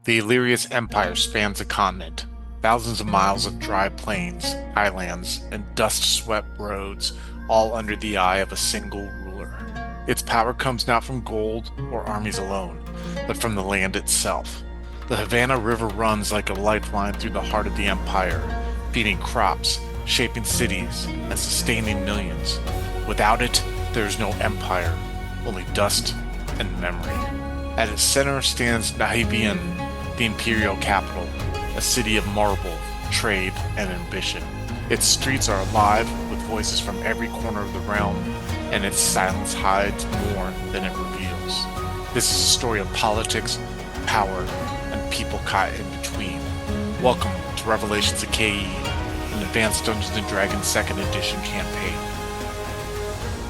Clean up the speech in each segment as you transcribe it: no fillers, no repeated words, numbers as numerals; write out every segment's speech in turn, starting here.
The lleriious empire spans a continent. Thousands of miles of dry plains, highlands, and dust-swept roads, all under the eye of a single ruler. Its power comes not from gold or armies alone, but from the land itself. The Havana River runs like a lifeline through the heart of the empire, feeding crops, shaping cities, and sustaining millions. Without it, there is no empire, only dust and memory. At its center stands Nahibian, the imperial capital, a city of marble, trade, and ambition. Its streets are alive with voices from every corner of the realm, and its silence hides more than it reveals. This is a story of politics, power, and people caught in between. Welcome to Revelations of Khayee, an Advanced Dungeons & Dragons 2nd Edition campaign.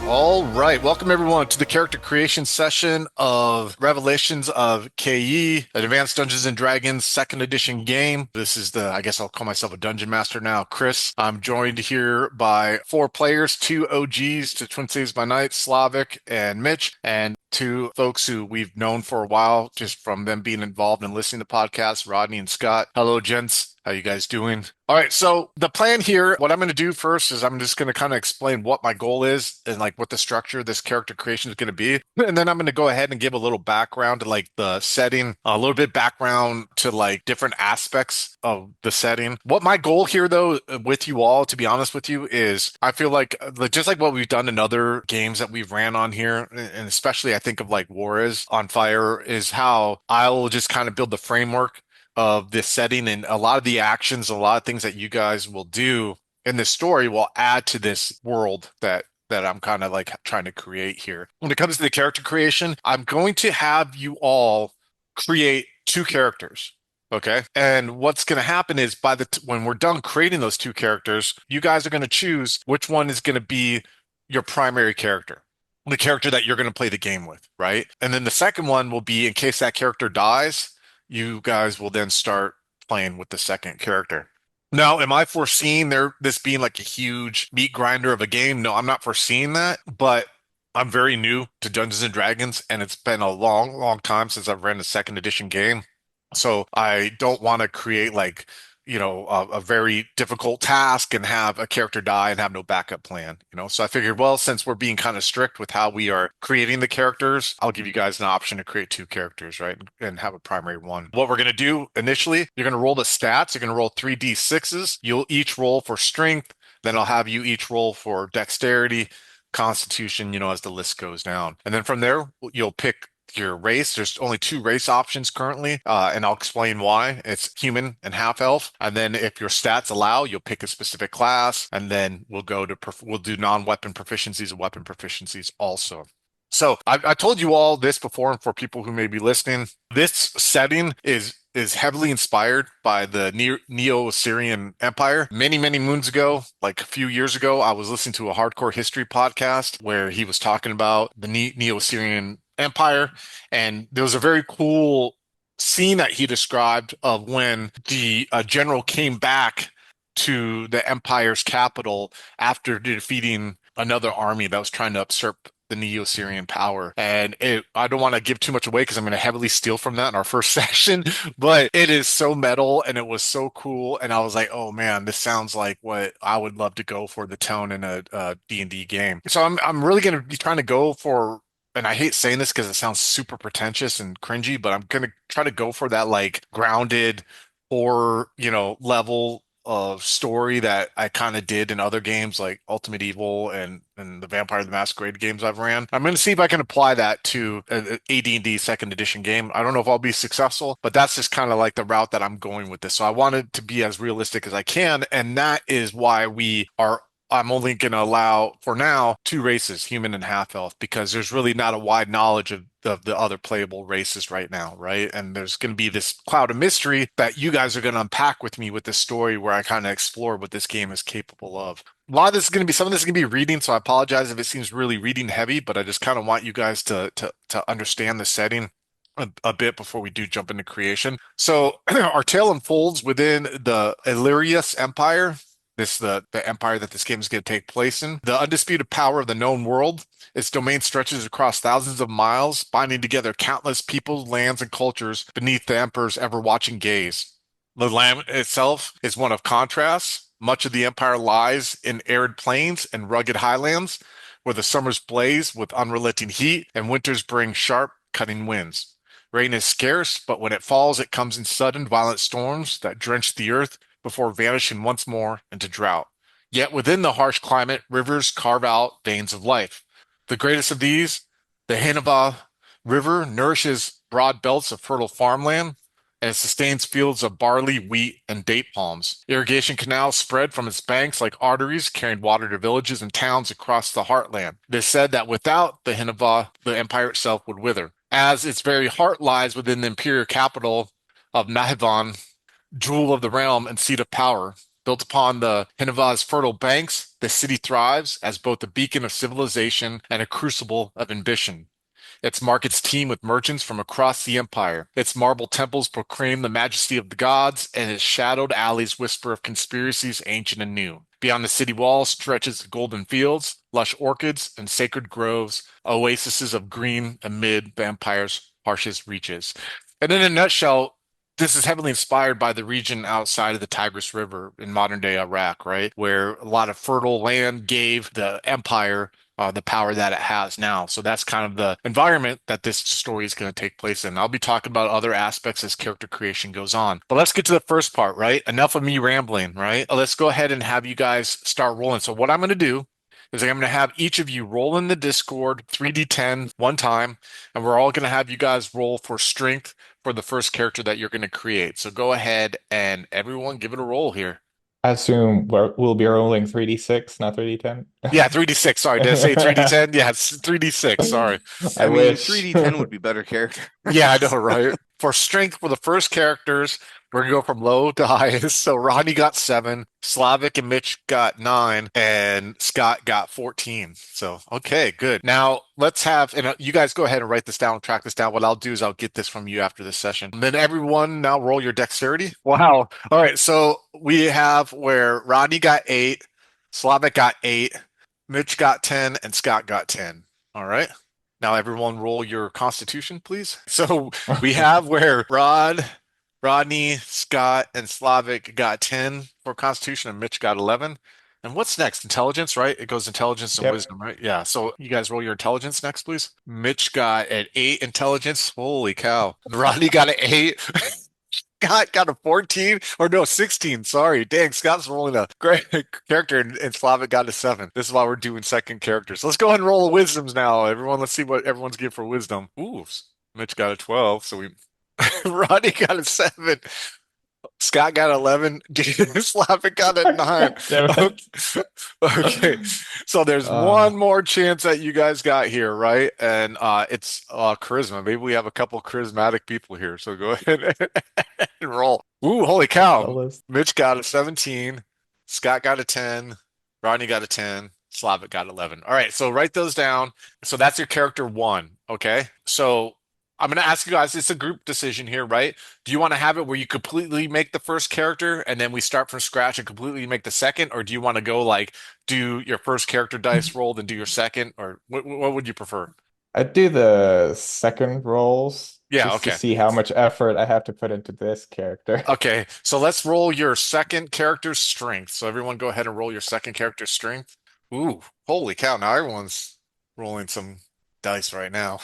All right, welcome everyone to the character creation session of Revelations of Khayee, an Advanced Dungeons & Dragons 2nd Edition game. This is I guess I'll call myself a Dungeon Master now, Chris. I'm joined here by 4 players, 2 OGs to Twin Saves by Night, Slavic and Mitch, and 2 folks who we've known for a while, just from them being involved and listening to podcasts, Rodney and Scott. Hello, gents. How you guys doing? All right, so the plan here, what I'm going to do first is I'm just going to kind of explain what my goal is and like what the structure of this character creation is going to be. And then I'm going to go ahead and give a little background to like the setting, a little bit background to like different aspects of the setting. What my goal here though with you all, to be honest with you, is I feel like just like what we've done in other games that we've ran on here, and especially I think of like War is on Fire, is how I'll just kind of build the framework of this setting, and a lot of the actions, a lot of things that you guys will do in this story will add to this world that I'm kind of like trying to create here. When it comes to the character creation, I'm going to have you all create 2 characters. Okay. And what's going to happen is when we're done creating those 2 characters, you guys are going to choose which one is going to be your primary character, the character that you're going to play the game with, right? And then the second one will be in case that character dies, you guys will then start playing with the second character. Now, am I foreseeing this being like a huge meat grinder of a game? No, I'm not foreseeing that, but I'm very new to Dungeons and Dragons, and it's been a long, long time since I've ran a 2nd edition game. So I don't want to create like, a very difficult task and have a character die and have no backup plan, So I figured, well, since we're being kind of strict with how we are creating the characters, I'll give you guys an option to create 2 characters, right? And have a primary one. What we're going to do initially, you're going to roll the stats. You're going to roll 3d6s. You'll each roll for strength. Then I'll have you each roll for dexterity, constitution, as the list goes down. And then from there, you'll pick your race. There's only 2 race options currently, and I'll explain why. It's human and half elf. And then if your stats allow, you'll pick a specific class, and then we'll do non-weapon proficiencies and weapon proficiencies also. So I told you all this before, and for people who may be listening, this setting is heavily inspired by the Neo-Assyrian Empire. Many, many moons ago, like a few years ago, I was listening to a hardcore history podcast where he was talking about the Neo-Assyrian Empire, and there was a very cool scene that he described of when the general came back to the empire's capital after defeating another army that was trying to usurp the Neo-Assyrian power. And I don't want to give too much away because I'm going to heavily steal from that in our first session, but it is so metal and it was so cool. And I was like, oh man, this sounds like what I would love to go for the tone in a D&D game. So I'm really going to be trying to go for, and I hate saying this because it sounds super pretentious and cringy, but I'm going to try to go for that like grounded horror, level of story that I kind of did in other games like Ultimate Evil and the Vampire the Masquerade games I've ran. I'm going to see if I can apply that to an AD&D 2nd edition game. I don't know if I'll be successful, but that's just kind of like the route that I'm going with this. So I want it to be as realistic as I can, and that is why I'm only going to allow, for now, 2 races, human and half-elf, because there's really not a wide knowledge of the other playable races right now, right? And there's going to be this cloud of mystery that you guys are going to unpack with me with this story where I kind of explore what this game is capable of. Some of this is going to be reading, so I apologize if it seems really reading heavy, but I just kind of want you guys to understand the setting a bit before we do jump into creation. So our tale unfolds within the lleriious Empire. The empire that this game is going to take place in. The undisputed power of the known world. Its domain stretches across thousands of miles, binding together countless peoples, lands, and cultures beneath the emperor's ever-watching gaze. The land itself is one of contrasts. Much of the empire lies in arid plains and rugged highlands, where the summers blaze with unrelenting heat and winters bring sharp, cutting winds. Rain is scarce, but when it falls, it comes in sudden, violent storms that drench the earth before vanishing once more into drought. Yet within the harsh climate, rivers carve out veins of life. The greatest of these, the Hinava River, nourishes broad belts of fertile farmland, and it sustains fields of barley, wheat, and date palms. Irrigation canals spread from its banks like arteries, carrying water to villages and towns across the heartland. It is said that without the Hinava, the empire itself would wither, as its very heart lies within the imperial capital of Nahivan, jewel of the realm and seat of power. Built upon the Hinava's fertile banks, the city thrives as both a beacon of civilization and a crucible of ambition. Its markets teem with merchants from across the empire. Its marble temples proclaim the majesty of the gods, and its shadowed alleys whisper of conspiracies ancient and new. Beyond the city walls stretches the golden fields, lush orchids, and sacred groves, oases of green amid the empire's harshest reaches. And in a nutshell, this is heavily inspired by the region outside of the Tigris River in modern day Iraq, right? Where a lot of fertile land gave the empire the power that it has now. So that's kind of the environment that this story is going to take place in. I'll be talking about other aspects as character creation goes on. But let's get to the first part, right? Enough of me rambling, right? Let's go ahead and have you guys start rolling. So what I'm going to do is I'm going to have each of you roll in the Discord 3d10 one time, and we're all going to have you guys roll for strength for the first character that you're going to create. So go ahead and everyone give it a roll here. I assume we'll be rolling 3d6, not 3d10. Yeah, 3d6. Sorry, did I say 3d10? Yeah, it's 3d6. Sorry. I I mean, wish. 3D10 would be better character. Yeah, I know, right? For strength, for the first characters, we're gonna go from low to highest. So Ronnie got 7, Slavic and Mitch got 9, and Scott got 14. So, okay, good. Now let's have, and you guys go ahead and write this down, track this down. What I'll do is I'll get this from you after this session. And then everyone now roll your dexterity. Wow. All right. So we have where Ronnie got 8, Slavic got 8, Mitch got 10, and Scott got 10. All right. Now everyone roll your constitution, please. So we have where Rodney, Scott, and Slavic got 10 for constitution and Mitch got 11. And what's next? Intelligence, right? It goes intelligence and Yep. wisdom, right? Yeah. So you guys roll your intelligence next, please. Mitch got an 8 intelligence. Holy cow. Rodney got an 8. Scott got a 14 or no 16. Sorry. Dang, Scott's rolling a great character and Slavic got a 7. This is why we're doing second characters. Let's go ahead and roll the wisdoms now. Everyone, let's see what everyone's getting for wisdom. Ooh, Mitch got a 12. So we Rodney got a 7. Scott got 11. Slavic got a 9. Damn it. Okay. Okay. So there's one more chance that you guys got here, right? And it's charisma. Maybe we have a couple charismatic people here. So go ahead and roll. Ooh, holy The cow. list. Mitch got a 17. Scott got a 10. Rodney got a 10. Slavic got 11. All right, so write those down. So that's your character 1, okay? So I'm going to ask you guys, it's a group decision here, right? Do you want to have it where you completely make the first character and then we start from scratch and completely make the second? Or do you want to go like do your first character dice roll, then do your second? Or what would you prefer? I'd do the second rolls Yeah, just to okay. see how much effort I have to put into this character. Okay, so let's roll your second character's strength. So everyone go ahead and roll your second character's strength. Ooh, holy cow. Now everyone's rolling some dice right now.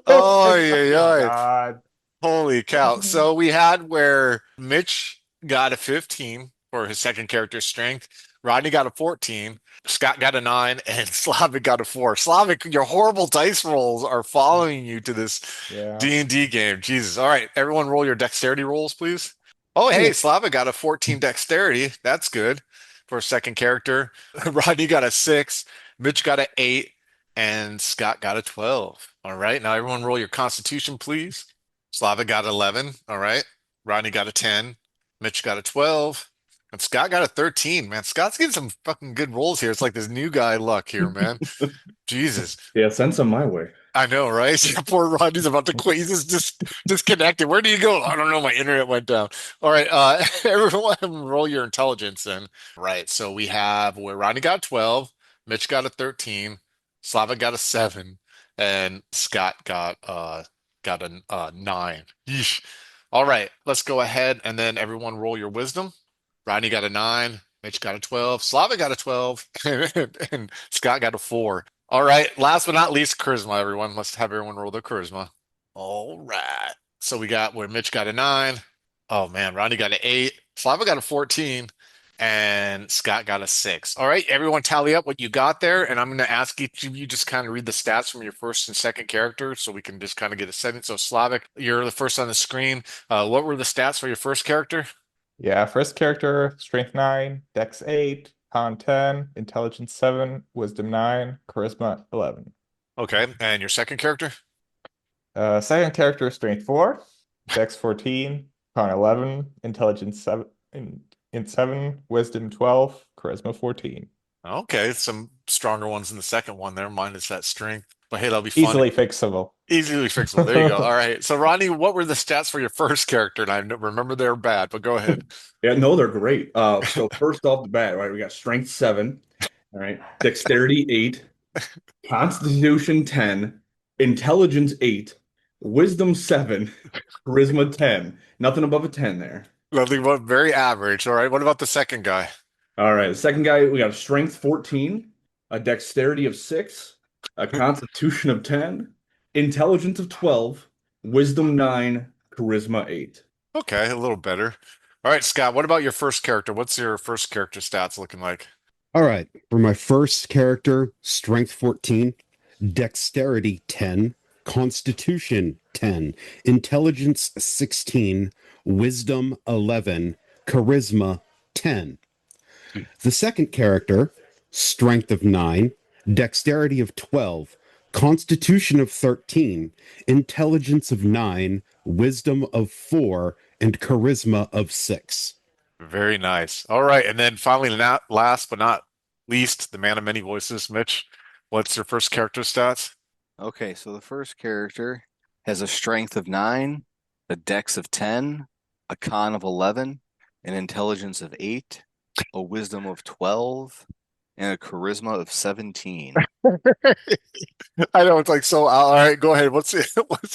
Oh, yeah, Oh yeah. God. Holy cow. So we had where Mitch got a 15 for his second character strength. Rodney got a 14. Scott got a 9 and Slavic got a 4. Slavic, your horrible dice rolls are following you to this Yeah. D&D game. Jesus. All right, everyone roll your dexterity rolls, please. Oh, hey, Ooh. Slavic got a 14 dexterity. That's good for a second character. Rodney got a 6. Mitch got a 8 and Scott got a 12. All right, now everyone roll your constitution, please. Slavic got 11. All right. Rodney got a 10. Mitch got a 12. And Scott got a 13. Man, Scott's getting some fucking good rolls here. It's like this new guy luck here, man. Jesus. Yeah, send some my way. I know, right? Poor Rodney's about to quit. He's just disconnected. Where do you go? I don't know. My internet went down. All right, everyone, roll your intelligence in. Right. So we have where Rodney got 12, Mitch got a 13, Slava got a 7, and Scott got a 9. Yeesh. All right, let's go ahead and then everyone roll your wisdom. Rodney got a 9, Mitch got a 12, Slava got a 12, and Scott got a 4. All right. Last but not least, charisma, everyone. Let's have everyone roll their charisma. All right. So we got where Mitch got a 9. Oh man, Ronnie got an 8. Slava got a 14. And Scott got a 6. All right, everyone tally up what you got there. And I'm going to ask each of you just kind of read the stats from your first and second character so we can just kind of get a setting. So Slavic, you're the first on the screen. What were the stats for your first character? Yeah, first character, strength 9, dex 8, con 10, intelligence 7, wisdom 9, charisma 11. Okay. And your second character? Second character, strength 4, dex 14, con 11, intelligence 7, in 7, wisdom 12, charisma 14. Okay. Some stronger ones in the second one there. Mine is that strength. But hey, that'll be fun. Easily fixable. Easily fixable. There you go. All right. So, Ronnie, what were the stats for your first character? And I remember they were bad, but go ahead. Yeah, no, they're great. So first off the bat, right, we got strength 7, all right, dexterity 8, constitution 10, intelligence 8, wisdom 7, charisma 10. Nothing above a 10 there. Nothing but very average. All right. What about the second guy? All right, the second guy, we got a strength 14, a dexterity of 6, a constitution of 10, intelligence of 12, wisdom 9, charisma 8. Okay, a little better. All right, Scott, what about your first character? What's your first character stats looking like? All right. For my first character, strength 14, dexterity 10, constitution 10, intelligence 16, wisdom 11, charisma 10. The second character, strength of 9, dexterity of 12, constitution of 13, intelligence of 9, wisdom of 4, and charisma of 6. Very nice. All right, and then finally, not last but not least, the man of many voices, Mitch. What's your first character stats? Okay, so the first character has a strength of 9, a dex of 10, a con of 11, an intelligence of 8, a wisdom of 12, and a charisma of 17. I know it's like so. All right, go ahead. What's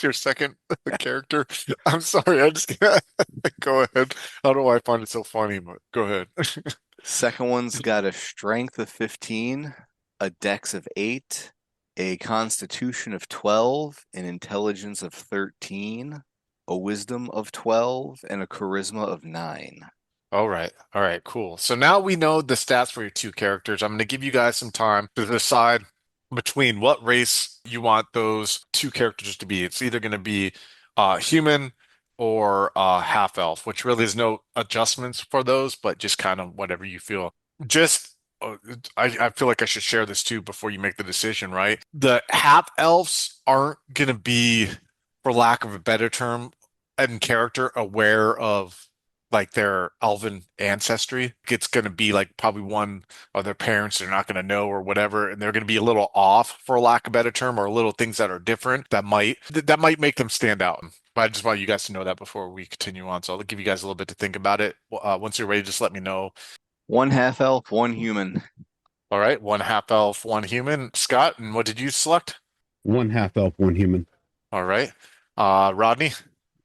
your second character? I'm sorry, I just can't. Go ahead. I don't know why I find it so funny, but go ahead. Second one's got a strength of 15, a dex of 8, a constitution of 12, an intelligence of 13, a wisdom of 12, and a charisma of 9. All right. All right, cool. So now we know the stats for your two characters. I'm going to give you guys some time to decide between what race you want those two characters to be. It's either going to be human or half elf, which really is no adjustments for those, but just kind of whatever you feel. Just I feel like I should share this too before you make the decision, right? The half elves aren't going to be, for lack of a better term, in character aware of like their elven ancestry. It's going to be like probably one of their parents they're not going to know or whatever, and they're going to be a little off, for lack of a better term, or little things that are different that might make them stand out. But I just want you guys to know that before we continue on. So I'll give you guys a little bit to think about it. Once you're ready, just let me know. One half elf, one human. All right, one half elf, one human. Scott, and what did you select? One half elf, one human. All right. Rodney?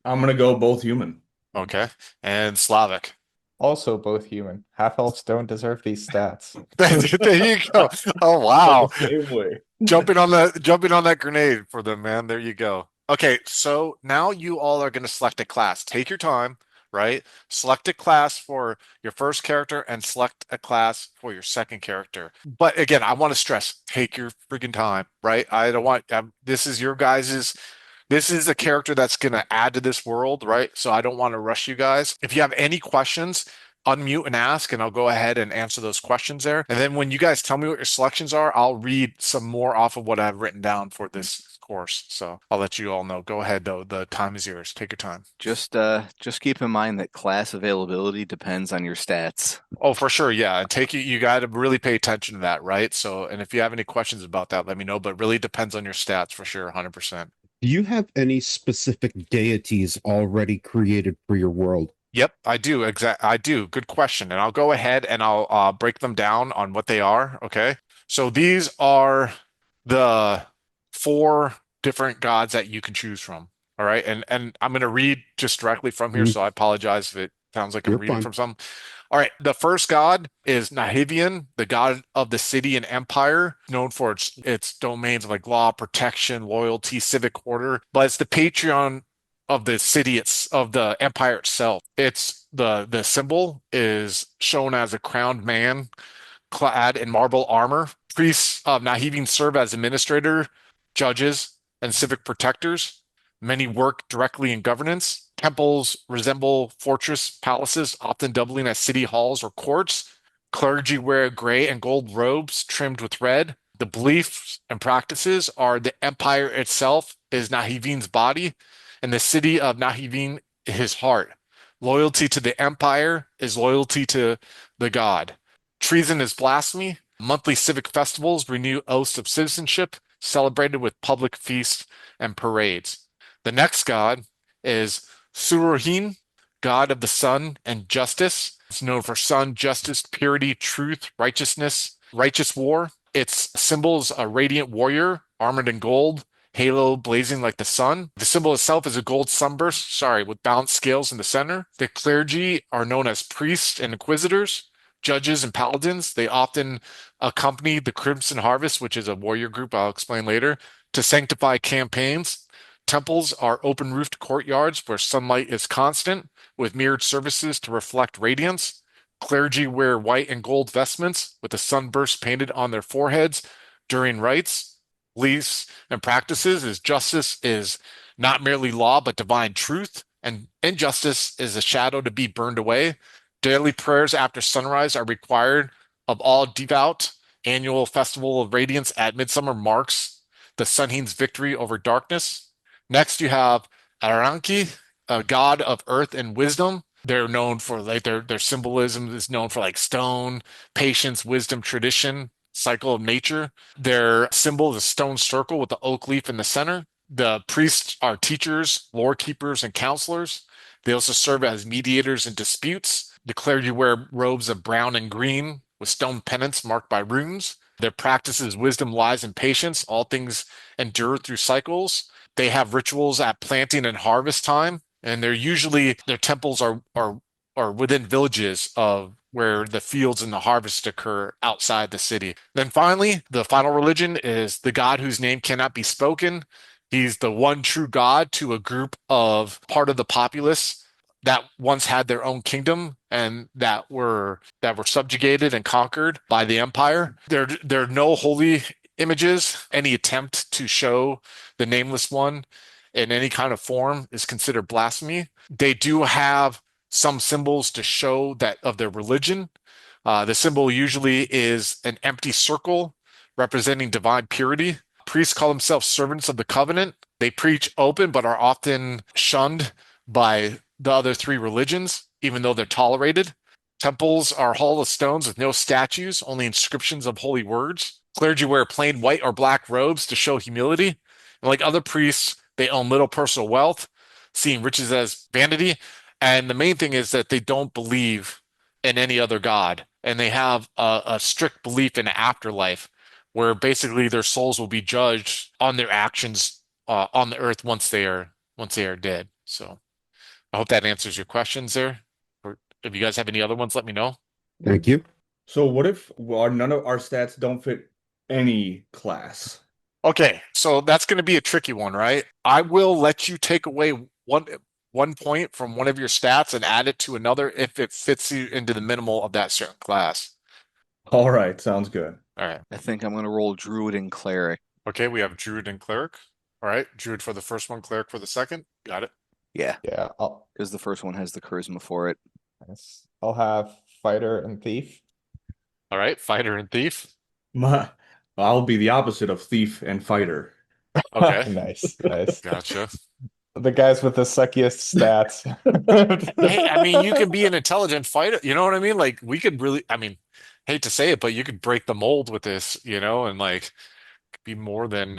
I'm gonna go both human. Okay. And Slavic. Also both human. Half elves don't deserve these stats. There you go. Oh wow. Same way. Jumping on that grenade for them, man. There you go. Okay, so now you all are going to select a class. Take your time, right? Select a class for your first character and select a class for your second character. But again, I want to stress, take your freaking time, right? I don't want this is your guys's this is a character that's going to add to this world, right? So I don't want to rush you guys. If you have any questions, unmute and ask, and I'll go ahead and answer those questions there. And then when you guys tell me what your selections are, I'll read some more off of what I've written down for this course. So I'll let you all know. Go ahead, though. The time is yours. Take your time. Just keep in mind that class availability depends on your stats. Oh, for sure. Yeah. And you got to really pay attention to that, right? So, and if you have any questions about that, let me know, but really depends on your stats for sure, 100%. Do you have any specific deities already created for your world? Yep, I do. I do. Good question. And I'll go ahead and I'll break them down on what they are. Okay. So these are the four different gods that you can choose from. All right. And I'm going to read just directly from here. Mhm. So I apologize if it sounds like I'm You're reading fine. from some. All right. The first god is Nahivian, the god of the city and empire, known for its domains of like law, protection, loyalty, civic order. But it's the patron of the city, it's of the empire itself. It's the symbol is shown as a crowned man clad in marble armor. Priests of Nahivian serve as administrator, judges, and civic protectors. Many work directly in governance. Temples resemble fortress palaces, often doubling as city halls or courts. Clergy wear gray and gold robes trimmed with red. The beliefs and practices are the empire itself is Nahivin's body, and the city of Nahivin his heart. Loyalty to the empire is loyalty to the god. Treason is blasphemy. Monthly civic festivals renew oaths of citizenship, celebrated with public feasts and parades. The next god is Suruhin, god of the sun and justice. It's known for sun, justice, purity, truth, righteousness, righteous war. Its symbol is a radiant warrior, armored in gold, halo blazing like the sun. The symbol itself is a gold sunburst, with balanced scales in the center. The clergy are known as priests and inquisitors, judges and paladins. They often accompany the Crimson Harvest, which is a warrior group I'll explain later, to sanctify campaigns. Temples are open roofed courtyards where sunlight is constant, with mirrored surfaces to reflect radiance. Clergy wear white and gold vestments with a sunburst painted on their foreheads during rites. Beliefs and practices is justice is not merely law, but divine truth, and injustice is a shadow to be burned away. Daily prayers after sunrise are required of all devout. Annual festival of radiance at midsummer marks the Sunheen's victory over darkness. Next, you have Aranki, a god of earth and wisdom. They're known for like their symbolism is known for like stone, patience, wisdom, tradition, cycle of nature. Their symbol is a stone circle with the oak leaf in the center. The priests are teachers, lore keepers, and counselors. They also serve as mediators in disputes. The clergy wear robes of brown and green with stone pennants marked by runes. Their practice is wisdom, lies, and patience. All things endure through cycles. They have rituals at planting and harvest time, and their temples are within villages of where the fields and the harvest occur outside the city. Then finally, the final religion is the God whose name cannot be spoken. He's the one true God to a group of part of the populace that once had their own kingdom and that were subjugated and conquered by the empire. There are no holy images. Any attempt to show the nameless one in any kind of form is considered blasphemy. They do have some symbols to show that of their religion. The symbol usually is an empty circle representing divine purity. Priests call themselves servants of the covenant. They preach open but are often shunned by the other three religions, even though they're tolerated. Temples are hollow stones with no statues, only inscriptions of holy words. Clergy wear plain white or black robes to show humility. And like other priests, they own little personal wealth, seeing riches as vanity. And the main thing is that they don't believe in any other god. And they have a strict belief in an afterlife where basically their souls will be judged on their actions on the earth once they are dead. So I hope that answers your questions there. Or if you guys have any other ones, let me know. Thank you. So what if none of our stats don't fit any class? Okay, so that's going to be a tricky one, right? I will let you take away one point from one of your stats and add it to another if it fits you into the minimal of that certain class. All right, sounds good. All right. I think I'm going to roll Druid and Cleric. Okay, we have Druid and Cleric. All right, Druid for the first one, Cleric for the second. Got it. Yeah, Yeah. because the first one has the charisma for it. Yes. I'll have fighter and thief. All right, fighter and thief. My, I'll be the opposite of thief and fighter. Okay, Nice, nice. gotcha. The guys with the suckiest stats. Hey, I mean, you could be an intelligent fighter. You know what I mean? Like, we could really, I mean, hate to say it, but you could break the mold with this, and like be more than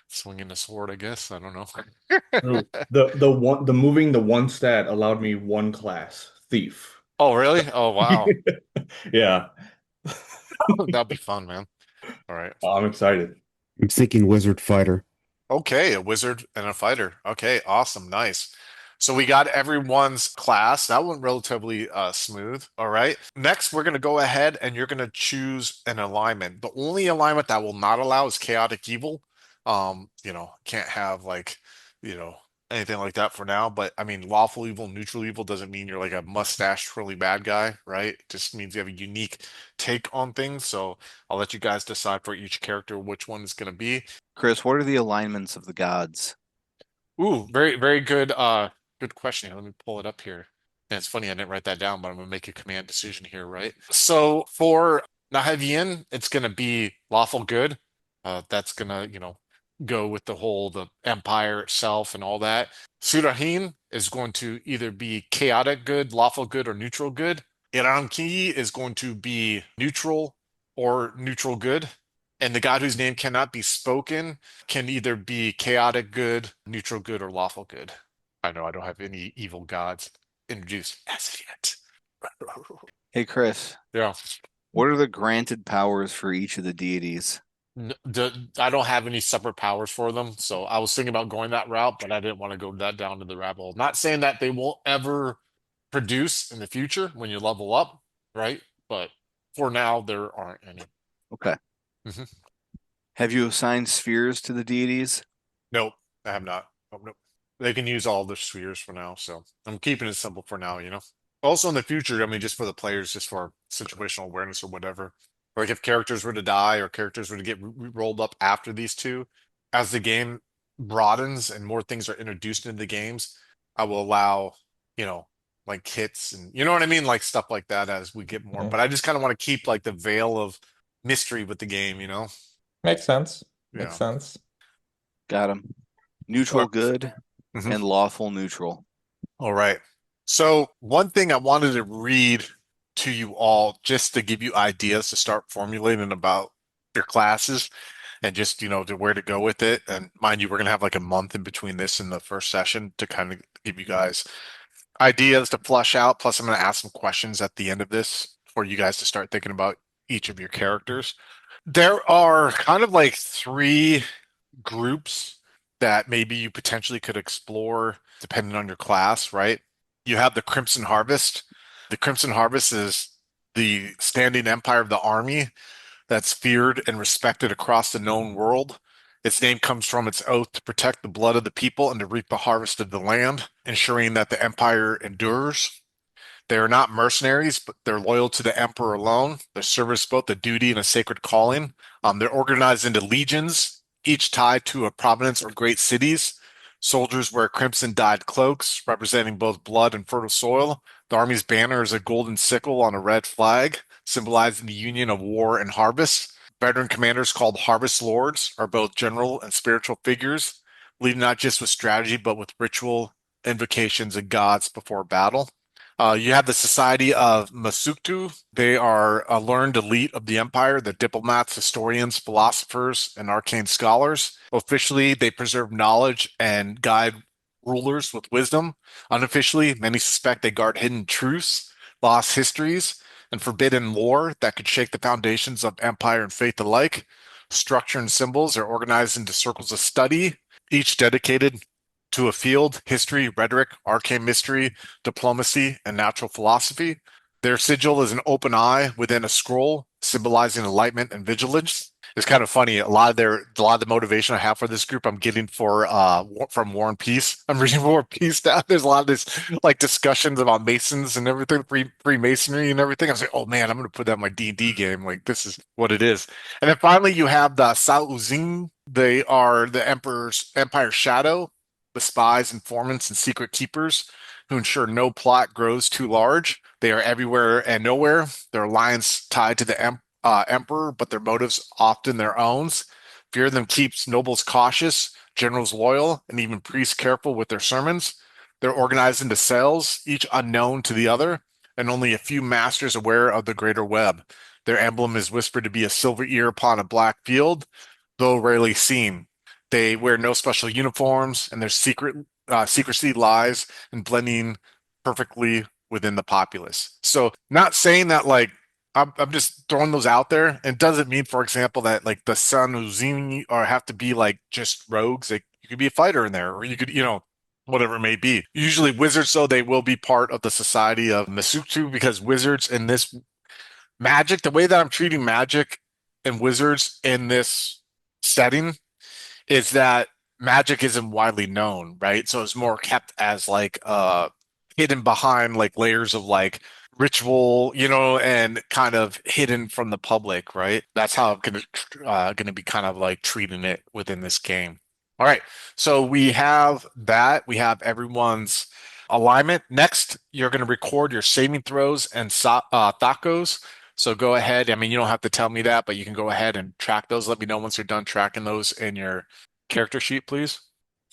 swinging a sword, I guess. I don't know. True. The moving the one stat allowed me one class, thief. Oh, really? Oh, wow. Yeah, That'd be fun, man. All right. I'm excited. I'm thinking wizard fighter. Okay, a wizard and a fighter. Okay, awesome, nice. So we got everyone's class. That went relatively smooth. All right. Next, we're going to go ahead and you're going to choose an alignment. The only alignment that will not allow is chaotic evil. Can't have like, you know, anything like that for now. But I mean, lawful evil, neutral evil doesn't mean you're like a mustached, really bad guy, right? It just means you have a unique take on things. So I'll let you guys decide for each character which one is going to be. Chris, what are the alignments of the gods? Ooh, very, very good good question. Here, let me pull it up here. And it's funny I didn't write that down, but I'm gonna make a command decision here, right? So for Nahevian, it's gonna be lawful good. That's gonna, go with the empire itself and all that. Surahin is going to either be chaotic good, lawful good, or neutral good. Iranki is going to be neutral or neutral good. And the god whose name cannot be spoken can either be chaotic good, neutral good, or lawful good. I know I don't have any evil gods introduced as of yet. Hey, Chris, Yeah. what are the granted powers for each of the deities? I don't have any separate powers for them, so I was thinking about going that route, but I didn't want to go that down to the rabbit hole. Not saying that they won't ever produce in the future when you level up, right? But for now, there aren't any. Okay. Mhm. Have you assigned spheres to the deities? Nope, I have not. Oh, nope. They can use all the spheres for now, so I'm keeping it simple for now. Also in the future, I mean, just for the players, just for situational awareness or whatever. Like if characters were to die or characters were to get rolled up after these two, as the game broadens and more things are introduced into the games, I will allow, you know, like hits and you know what I mean, like stuff like that as we get more. Mhm. But I just kind of want to keep like the veil of mystery with the game. Makes sense. Makes Yeah. sense. Got them. Neutral good Mhm. and lawful neutral. All right. So, one thing I wanted to read to you all just to give you ideas to start formulating about your classes and just, to where to go with it. And mind you, we're going to have like a month in between this and the first session to kind of give you guys ideas to flush out. Plus, I'm going to ask some questions at the end of this for you guys to start thinking about each of your characters. There are kind of like three groups that maybe you potentially could explore depending on your class, right? You have the Crimson Harvest. The Crimson Harvest is the standing empire of the army that's feared and respected across the known world. Its name comes from its oath to protect the blood of the people and to reap the harvest of the land, ensuring that the empire endures. They are not mercenaries, but they're loyal to the emperor alone. Their service both a duty and a sacred calling. They're organized into legions, each tied to a province or great cities. Soldiers wear crimson dyed cloaks, representing both blood and fertile soil. The army's banner is a golden sickle on a red flag, symbolizing the union of war and harvest. Veteran commanders called Harvest Lords are both general and spiritual figures, leading not just with strategy, but with ritual invocations of gods before battle. You have the Society of Masuktu. They are a learned elite of the empire, the diplomats, historians, philosophers, and arcane scholars. Officially, they preserve knowledge and guide rulers with wisdom. Unofficially, many suspect they guard hidden truths, lost histories, and forbidden lore that could shake the foundations of empire and faith alike. Structure and symbols are organized into circles of study, each dedicated to a field: history, rhetoric, arcane mystery, diplomacy, and natural philosophy. Their sigil is an open eye within a scroll, symbolizing enlightenment and vigilance. It's kind of funny. A lot of the motivation I have for this group, I'm getting from War and Peace. I'm reading War and Peace now. There's a lot of this like discussions about Masons and everything, Freemasonry and everything. I was like, oh man, I'm going to put that in my D&D game. Like this is what it is. And then finally, you have the Sao Uzing. They are the Empire's shadow, the spies, informants, and secret keepers to ensure no plot grows too large. They are everywhere and nowhere. Their alliance tied to the emperor, but their motives often their own. Fear of them keeps nobles cautious, generals loyal, and even priests careful with their sermons. They're organized into cells, each unknown to the other, and only a few masters aware of the greater web. Their emblem is whispered to be a silver ear upon a black field, though rarely seen. They wear no special uniforms, and their secrecy lies in blending perfectly within the populace. So, not saying that like I'm just throwing those out there. It doesn't mean, for example, that like the Sun Uzini or have to be like just rogues. Like you could be a fighter in there, or you could, whatever it may be. Usually wizards, though, they will be part of the society of Masutu because wizards in this magic, the way that I'm treating magic and wizards in this setting is that magic isn't widely known, right? So it's more kept as like hidden behind like layers of like ritual, and kind of hidden from the public, right? That's how I'm gonna be kind of like treating it within this game. All right, so we have that. We have everyone's alignment. Next, you're gonna record your saving throws and thacos. So go ahead. I mean, you don't have to tell me that, but you can go ahead and track those. Let me know once you're done tracking those in your character sheet, please.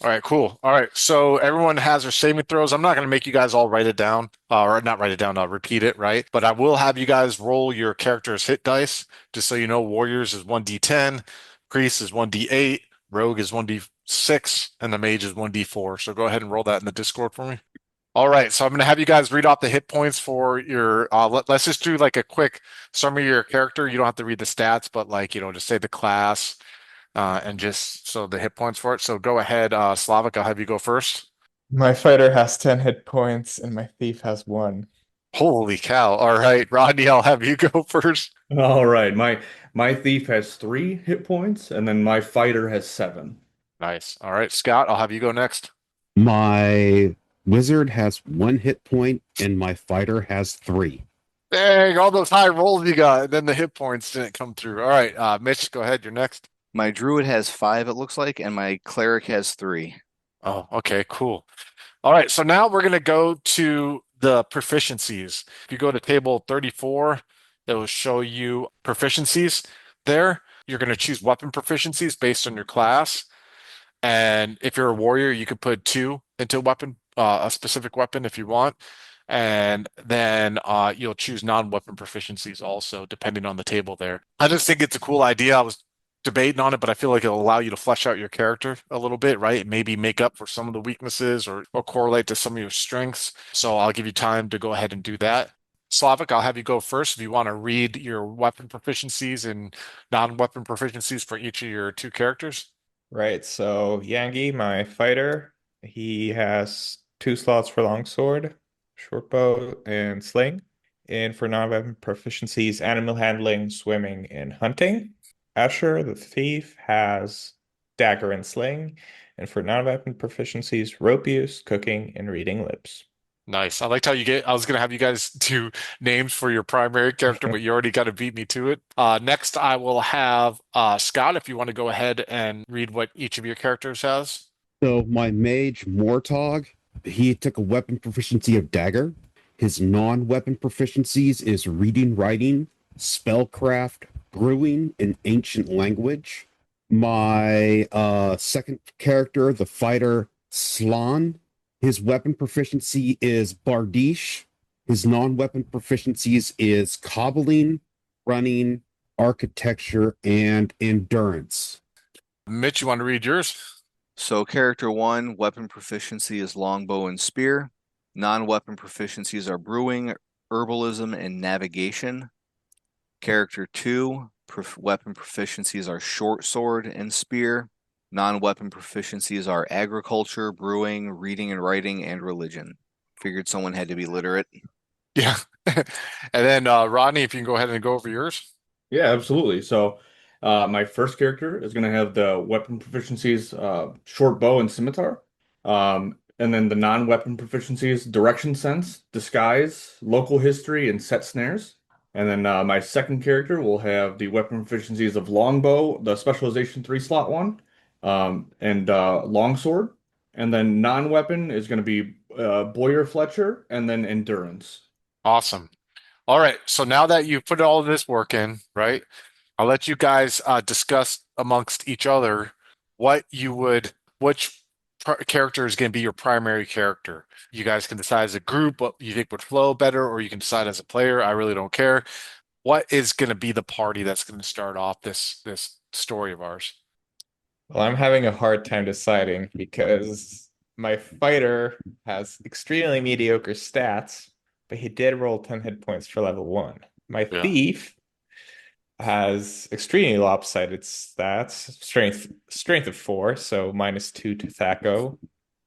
All right, cool. All right, so everyone has their saving throws. I'm not going to make you guys all write it down, or not write it down, repeat it, right? But I will have you guys roll your character's hit dice, just so you know. Warriors is 1d10, Priest is 1d8, Rogue is 1d6, and the Mage is 1d4. So go ahead and roll that in the Discord for me. All right, so I'm going to have you guys read off the hit points for your. Let's just do like a quick summary of your character. You don't have to read the stats, but like just say the class and just so the hit points for it. So go ahead, Slavic, I'll have you go first. My fighter has 10 hit points and my thief has 1. Holy cow. All right, Rodney, I'll have you go first. All right, my thief has 3 hit points, and then my fighter has 7. Nice. All right, Scott, I'll have you go next. My wizard has 1 hit point, and my fighter has 3. Dang, all those high rolls you got, and then the hit points didn't come through. All right, Mitch, go ahead, you're next. My druid has 5, it looks like, and my cleric has 3. Oh, okay, cool. All right, so now we're going to go to the proficiencies. If you go to table 34, it will show you proficiencies there. You're going to choose weapon proficiencies based on your class. And if you're a warrior, you could put 2 into a specific weapon if you want. And then you'll choose non-weapon proficiencies also, depending on the table there. I just think it's a cool idea. I was debating on it, but I feel like it'll allow you to flesh out your character a little bit, right? Maybe make up for some of the weaknesses or correlate to some of your strengths. So I'll give you time to go ahead and do that. Slavic, I'll have you go first if you want to read your weapon proficiencies and non-weapon proficiencies for each of your 2 characters. Right, so Yangi, my fighter, he has 2 slots for longsword, shortbow, and sling. And for non-weapon proficiencies, animal handling, swimming, and hunting. Asher, the thief, has dagger and sling. And for non-weapon proficiencies, rope use, cooking, and reading lips. Nice. I liked how I was going to have you guys do names for your primary character, but you already got to beat me to it. Next, I will have Scott, if you want to go ahead and read what each of your characters has. So my mage Mortog, he took a weapon proficiency of dagger. His non-weapon proficiencies is reading, writing, spellcraft, brewing, and ancient language. My second character, the fighter Slan, his weapon proficiency is bardiche. His non-weapon proficiencies is cobbling, running, architecture, and endurance. Mitch, you want to read yours? So character 1, weapon proficiency is longbow and spear. Non-weapon proficiencies are brewing, herbalism, and navigation. Character 2, weapon proficiencies are short sword and spear. Non-weapon proficiencies are agriculture, brewing, reading and writing, and religion. Figured someone had to be literate. Yeah. And then Rodney, if you can go ahead and go over yours. Yeah, absolutely. So, my first character is going to have the weapon proficiencies, short bow and scimitar. And then the non-weapon proficiencies, direction sense, disguise, local history, and set snares. And then my second character will have the weapon proficiencies of longbow, the specialization 3-slot one, and longsword. And then non-weapon is going to be Boyer Fletcher, and then endurance. Awesome. All right. So now that you've put all of this work in, right? I'll let you guys discuss amongst each other what you would, which character is going to be your primary character. You guys can decide as a group what you think would flow better, or you can decide as a player. I really don't care. What is going to be the party that's going to start off this story of ours? Well, I'm having a hard time deciding because my fighter has extremely mediocre stats, but he did roll 10 hit points for level 1. My Yeah. thief has extremely lopsided stats, strength of 4, so -2 to Thaco,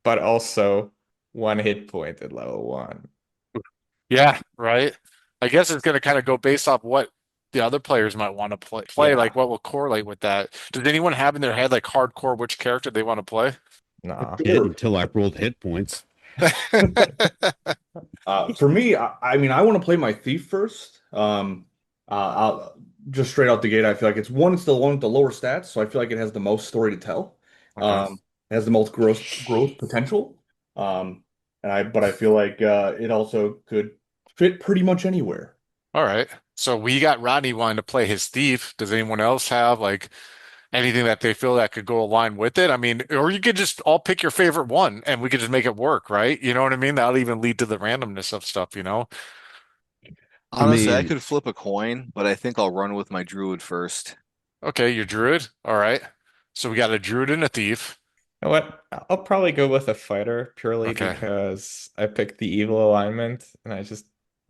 but also 1 hit point at level 1. Yeah, right. I guess it's going to kind of go based off what the other players might want to play, like Yeah, what will correlate with that. Does anyone have in their head like hardcore which character they want to play? nah. Did Sure. until I rolled hit points. For me, I mean, I want to play my thief first. I'll just straight out the gate. I feel like it's the one with the lower stats, so I feel like it has the most story to tell. Okay. It has the most growth potential. But I feel like it also could fit pretty much anywhere. All right. So we got Rodney wanting to play his thief. Does anyone else have like anything that they feel that could go align with it? I mean, or you could just all pick your favorite one and we could just make it work, right? You know what I mean? That'll even lead to the randomness of stuff, you know? I Honestly, I mean, could flip a coin, but I think I'll run with my druid first. Okay, you're druid. All right. So we got a druid and a thief. You know what? I'll probably go with a fighter purely Okay. because I picked the evil alignment and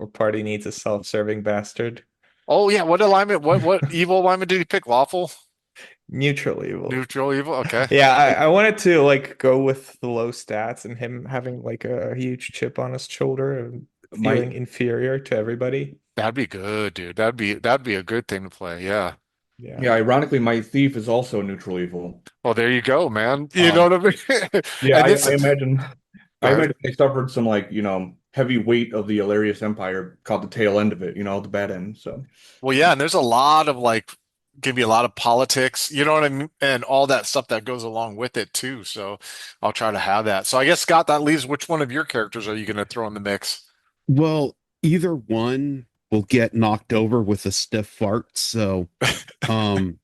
our party needs a self-serving bastard. Oh yeah, what alignment? What evil alignment did he pick? Lawful? Neutral evil. Neutral evil? Okay. Yeah, I wanted to like go with the low stats and him having like a huge chip on his shoulder and My feeling inferior to everybody. That'd be good, dude. That'd be a good thing to play. Yeah. Yeah. Yeah, ironically, my thief is also neutral evil. Well, there you go, man. You know Um, what I mean? yeah, And this I imagine. go I ahead. imagine they suffered some like, heavy weight of the lleriious empire caught the tail end of it, the bad end. So Well, yeah, and there's a lot of like give me a lot of politics, you know what I mean? And all that stuff that goes along with it too. So I'll try to have that. So I guess Scott, that leaves which one of your characters are you gonna throw in the mix? well, either one will get knocked over with a stiff fart. So, um,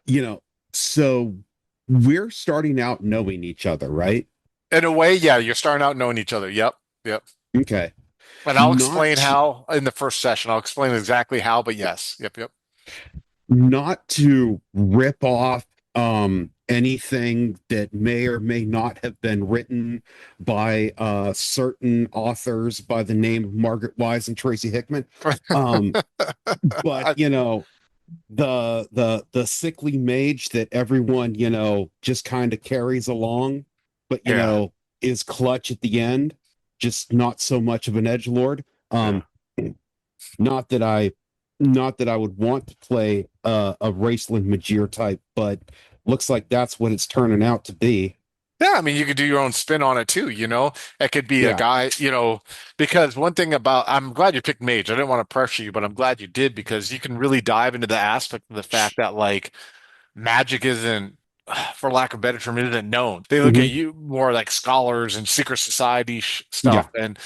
you know, so we're starting out knowing each other, right? In a way, yeah, you're starting out knowing each other. Yep. Yep. Okay. And I'll explain Not how in the first session. I'll explain exactly how, but yes. Yep, yep. not to rip off anything that may or may not have been written by certain authors by the name of Margaret Wise and Tracy Hickman. Um, but I- the sickly mage that everyone, just kind of carries along, but yeah, is clutch at the end, just not so much of an edge lord. yeah. Not that I not that I would want to play a Raceland Majir type, but looks like that's what it's turning out to be. Yeah, I mean, you could do your own spin on it too, you know? It could be a Yeah. guy, because one thing about, I'm glad you picked Mage. I didn't want to pressure you, but I'm glad you did because you can really dive into the aspect of the fact that, like, magic isn't, for lack of better term, isn't known. They look at Mhm. you more like scholars and secret society sh Yeah. stuff. And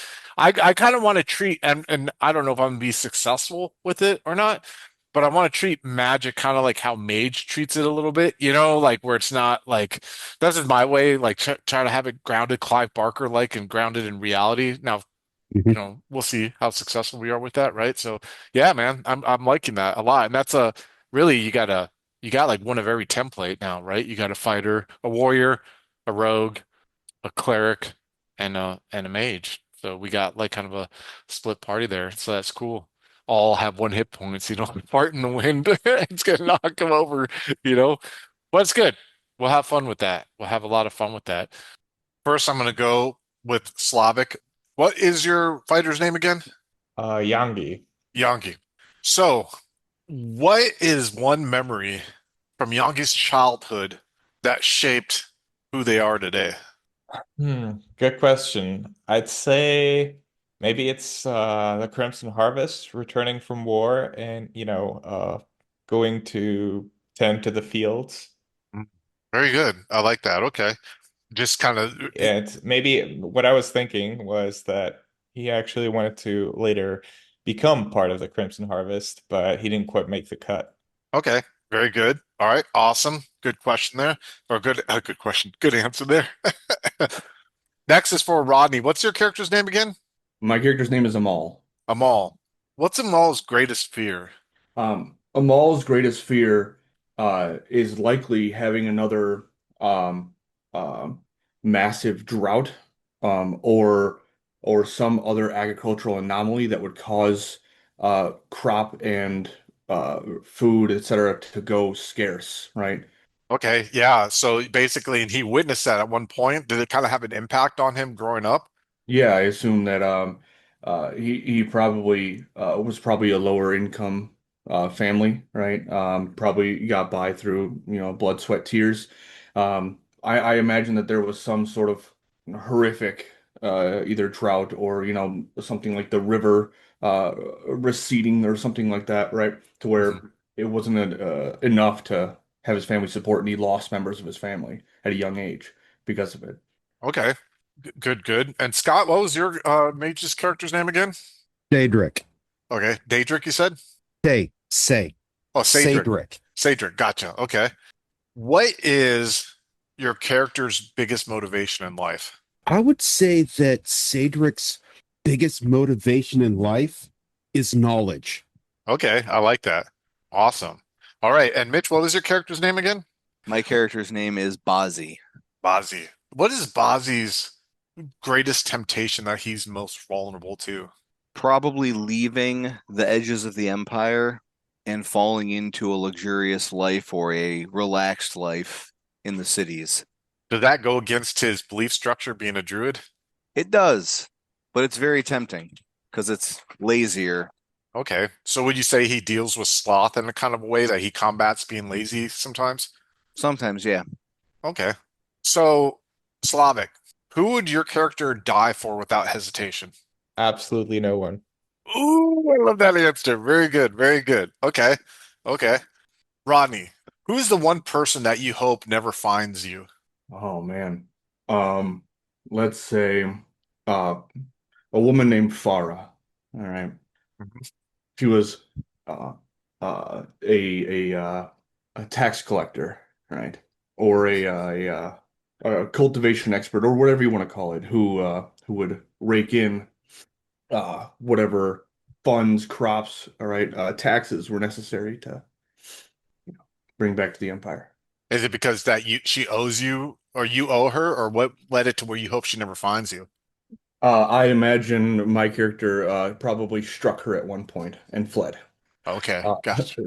I kind of want to treat, and I don't know if I'm gonna be successful with it or not, but I want to treat magic kind of like how Mage treats it a little bit, like where it's not like, this is my way, like try to have it grounded Clive Barker like and grounded in reality. Now, Mhm. we'll see how successful we are with that, right? So yeah, man, I'm liking that a lot. And that's a really you got like one of every template now, right? You got a fighter, a warrior, a rogue, a cleric, and a mage. So we got like kind of a split party there. So that's cool. All have one hit points, fart in the wind. It's gonna knock them over, you know. But it's good. We'll have fun with that. We'll have a lot of fun with that. First, I'm gonna go with Slavic. What is your fighter's name again? Yangi. Yangi. So, what is one memory from Yangi's childhood that shaped who they are today? Good question. I'd say maybe it's the Crimson Harvest returning from war and, going to tend to the fields. Mm, very good. I like that. Okay. Just kind of. And maybe what I was thinking was that he actually wanted to later become part of the Crimson Harvest, but he didn't quite make the cut. Okay, very good. All right, awesome. Good question there, or good question, good answer there. Next is for Rodney. What's your character's name again? My character's name is Amal. Amal. What's Amal's greatest fear? Amal's greatest fear is likely having another um, um, massive drought or some other agricultural anomaly that would cause crop and food, etc., to go scarce, right? Okay, yeah. So basically, and he witnessed that at one point. Did it kind of have an impact on him growing up? Yeah, I assume that he probably was probably a lower income family, right? Probably got by through, blood, sweat, tears. I imagine that there was some sort of horrific either drought or, something like the river receding or something like that, right? To where Mhm. it wasn't enough to have his family support, and he lost members of his family at a young age because of it. Okay, good, good. And Scott, what was your mage's character's name again? Daedric. Okay, Daedric, you said? Say. Oh, Cedric. Cedric. Cedric, gotcha. Okay. What is your character's biggest motivation in life? I would say that Cedric's biggest motivation in life is knowledge. Okay, I like that. Awesome. All right, and Mitch, what was your character's name again? My character's name is Bazi. Bazi. What is Bazi's greatest temptation that he's most vulnerable to? Probably leaving the edges of the empire and falling into a luxurious life or a relaxed life in the cities. Did that go against his belief structure being a druid? It does, but it's very tempting because it's lazier. Okay. So would you say he deals with sloth in a kind of way that he combats being lazy sometimes? Sometimes, yeah. Okay. So, Slavic, who would your character die for without hesitation? Absolutely no one. Ooh, I love that answer. Very good. Very good. Okay. Okay. Rodney, who's the one person that you hope never finds you? Oh man. Um, let's say uh a woman named Farah. All right. Mhm. She was uh a tax collector, right? Or a cultivation expert or whatever you want to call it, who would rake in whatever funds, crops, all right, taxes were necessary to bring back to the empire. Is it because that she owes you or you owe her, or what led it to where you hope she never finds you? I imagine my character probably struck her at one point and fled. Okay, Uh, gotcha.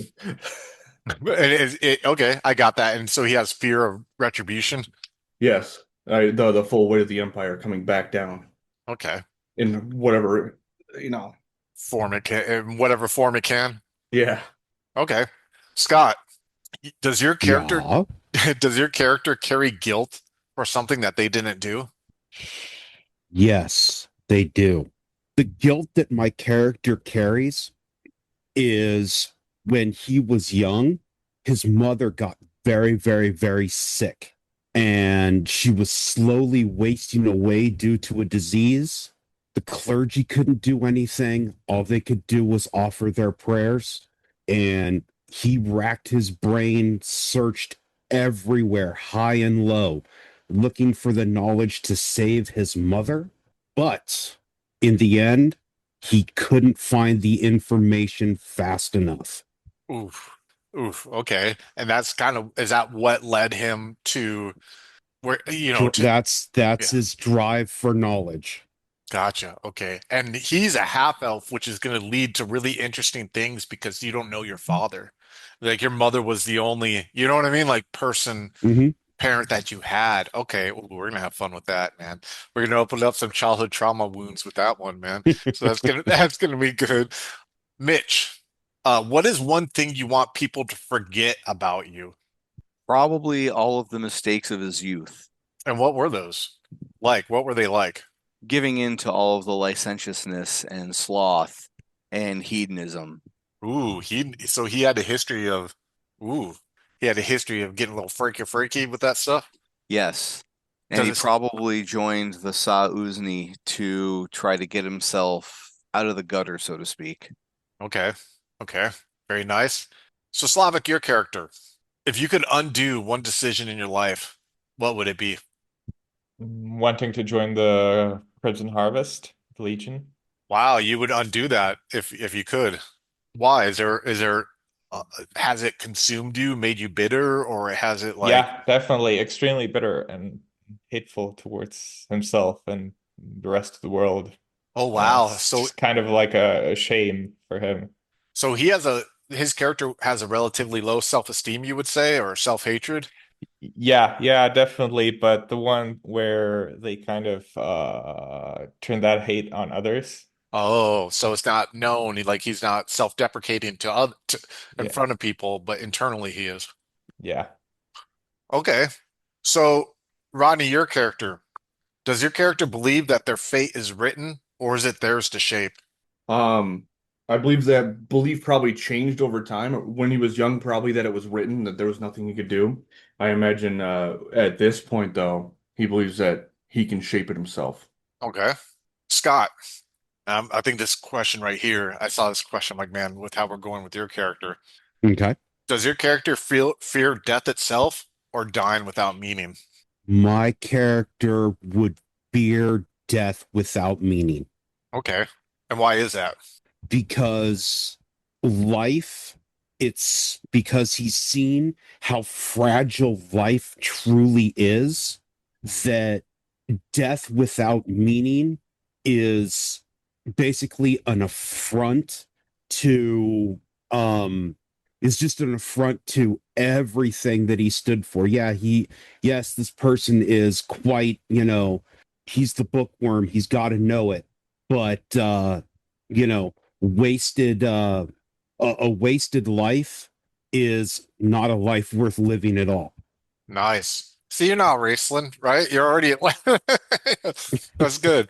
Okay, I got that. And so he has fear of retribution. yes, the full weight of the empire coming back down Okay, in whatever, you know. form it can, in whatever form it can. Yeah. Okay, Scott, does your character Yeah. does your character carry guilt for something that they didn't do? Yes, they do. The guilt that my character carries is when he was young, his mother got very, very, very sick, and she was slowly wasting away due to a disease. The clergy couldn't do anything. All they could do was offer their prayers. And he racked his brain, searched everywhere, high and low, looking for the knowledge to save his mother. But in the end, he couldn't find the information fast enough. Oof, oof. Okay, and that's kind of is that what led him to where to That's yeah. his drive for knowledge. Gotcha. Okay. And he's a half elf, which is going to lead to really interesting things because you don't know your father. Like your mother was the only, you know what I mean? Like Hmm. parent that you had. Okay. Ooh, we're going to have fun with that, man. We're going to open up some childhood trauma wounds with that one, man. So that's going to be good. Mitch, what is one thing you want people to forget about you? Probably all of the mistakes of his youth, And what were those? Like, what were they like? giving in to all of the licentiousness and sloth and hedonism. Ooh, he had a history ooh, he had a history of getting a little freaky freaky with that stuff. Yes. And Does he it? probably joined the Sa Uzni to try to get himself out of the gutter, so to speak. Okay. Okay. Very nice. So Slavic, your character. If you could undo one decision in your life, what would it be? Wanting to join the Crimson Harvest, the Legion. Wow, you would undo that if you could. Why? Is there has it consumed you, made you bitter, or has it like, Yeah, definitely extremely bitter and hateful towards himself and the rest of the world. oh wow. It's just kind of like a shame for him. So he has a his character has a relatively low self-esteem, you would say, or self-hatred? Yeah, yeah, definitely. But the one where they kind of turn that hate on others. Oh, so it's not known. He's not self-deprecating in Yeah, front of people, but internally he is. yeah. Okay. So, Rodney, your character, does your character believe that their fate is written, or is it theirs to shape? Um, I believe that belief probably changed over time. When he was young, probably that it was written, that there was nothing he could do. I imagine at this point, though, he believes that he can shape it himself. Okay. Scott, I think this question right here, I saw this question, I'm like, man, with how we're going with your character, Okay. does your character feel fear death itself or dying without meaning? My character would fear death without meaning Okay. And why is that? because life, it's because he's seen how fragile life truly is, that death without meaning is basically an affront to is just an affront to everything that he stood for. Yes, this person is quite, he's the bookworm, he's got to know it, but wasted a wasted life is not a life worth living at all. Nice. See, you're not wrestling, right? You're already at That's good.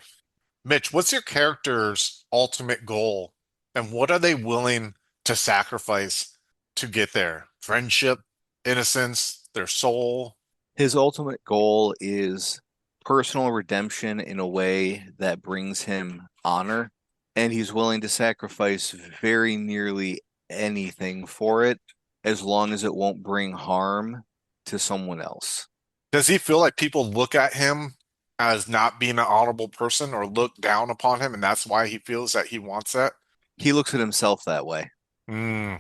Mitch, what's your character's ultimate goal, and what are they willing to sacrifice to get there? Friendship, innocence, their soul? His ultimate goal is personal redemption in a way that brings him honor, and he's willing to sacrifice very nearly anything for it as long as it won't bring harm to someone else. Does he feel like people look at him as not being an honorable person or look down upon him, and that's why he feels that he wants that? He looks at himself that way. Hmm.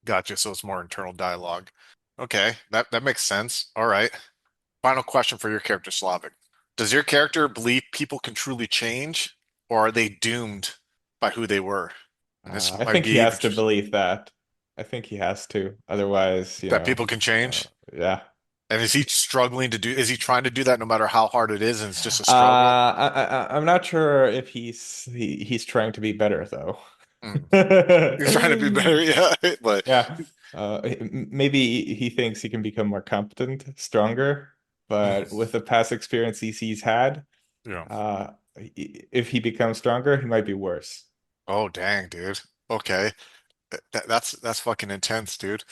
Gotcha. So it's more internal dialogue. Okay, that makes sense. All right. Final question for your character, Slavic. Does your character believe people can truly change, or are they doomed by who they were? And this I might think he be has to even believe that. I think he has to. Otherwise, that people can change. yeah. And is he struggling to do, is he trying to do that no matter how hard it is and it's just a struggle? I'm not sure if he's trying to be better though. Hmm. He's trying to be better, yeah. But Yeah. Maybe he thinks he can become more competent, stronger, but with the past experiences he's had, yeah. uh, if he becomes stronger, he might be worse. Oh, dang, dude. Okay. That's fucking intense, dude.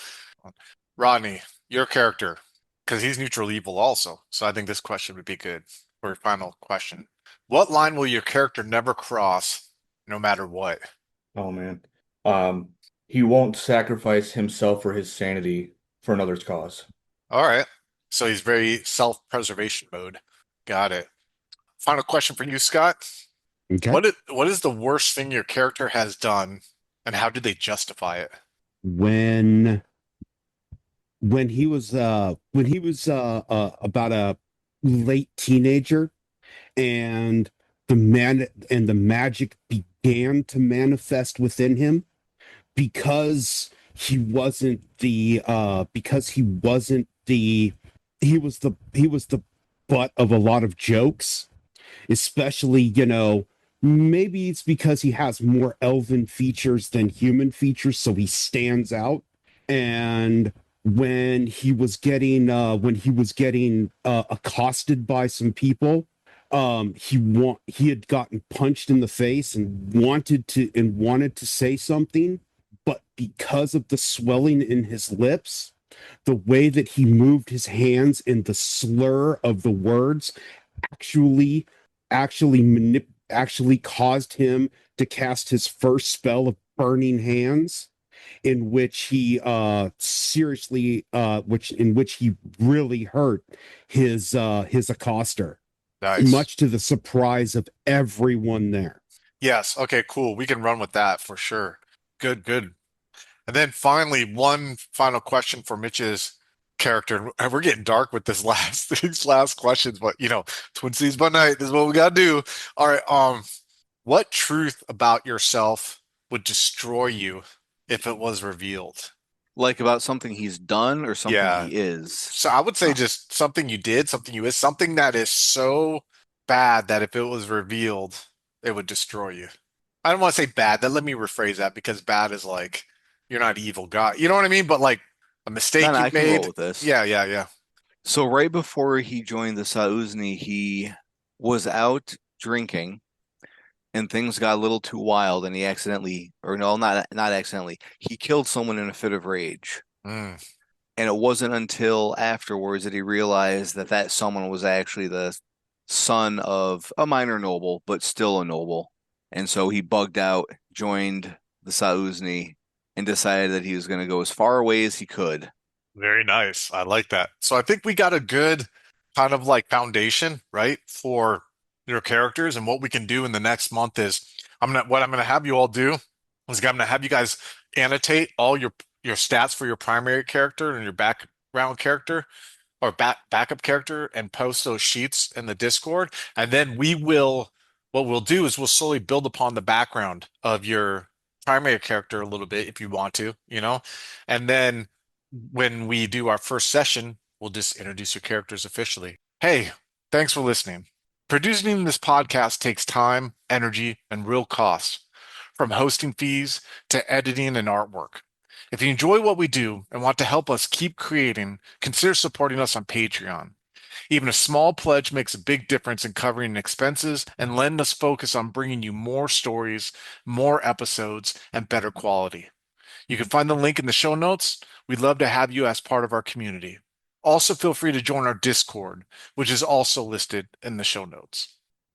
Rodney, your character, because he's neutral evil also. So I think this question would be good for your final question. What line will your character never cross, no matter what? Oh man. Um, he won't sacrifice himself or his sanity for another's cause. All right. So he's very self-preservation mode. Got it. Final question for you, Scott. Okay. What is the worst thing your character has done, and how did they justify it? when when he was about a late teenager, and the magic began to manifest within him, because he wasn't the he was the butt of a lot of jokes, especially, maybe it's because he has more elven features than human features, so he stands out. And when he was getting accosted by some people, he had gotten punched in the face and wanted to say something, but because of the swelling in his lips, the way that he moved his hands and the slur of the words actually actually caused him to cast his first spell of burning hands, in which he seriously which in which he really hurt his accoster, Nice. much to the surprise of everyone there. Yes. Okay, cool. We can run with that for sure. Good, good. And then finally, one final question for Mitch's character. And we're getting dark with this last these last questions, but Twin Cities by night, this is what we gotta do. All right, what truth about yourself would destroy you if it was revealed? Like about something he's done or something Yeah. he is. So I would say just something you did, something you is, something that is so bad that if it was revealed, it would destroy you. I don't want to say bad. Then let me rephrase that because bad is like you're not evil God. You know what I mean? But like a No, mistake no, you I can roll made. with this. Yeah, yeah, yeah. So right before he joined the Sauzni, he was out drinking and things got a little too wild and he accidentally, or no, not accidentally, he killed someone in a fit of rage. Mm, And it wasn't until afterwards that he realized that that someone was actually the son of a minor noble, but still a noble. And so he bugged out, joined the Sauzni, and decided that he was going to go as far away as he could. very nice. I like that. So I think we got a good kind of like foundation, right, for your characters and what we can do in the next month is what I'm gonna have you all do is I'm gonna have you guys annotate all your stats for your primary character and your background character or backup character and post those sheets in the Discord. And then what we'll do is we'll slowly build upon the background of your primary character a little bit if you want to. And then when we do our first session, we'll just introduce your characters officially. Hey, thanks for listening. Producing this podcast takes time, energy, and real cost, from hosting fees to editing and artwork. If you enjoy what we do and want to help us keep creating, consider supporting us on Patreon. Even a small pledge makes a big difference in covering expenses and letting us focus on bringing you more stories, more episodes, and better quality. You can find the link in the show notes. We'd love to have you as part of our community. Also, feel free to join our Discord, which is also listed in the show notes.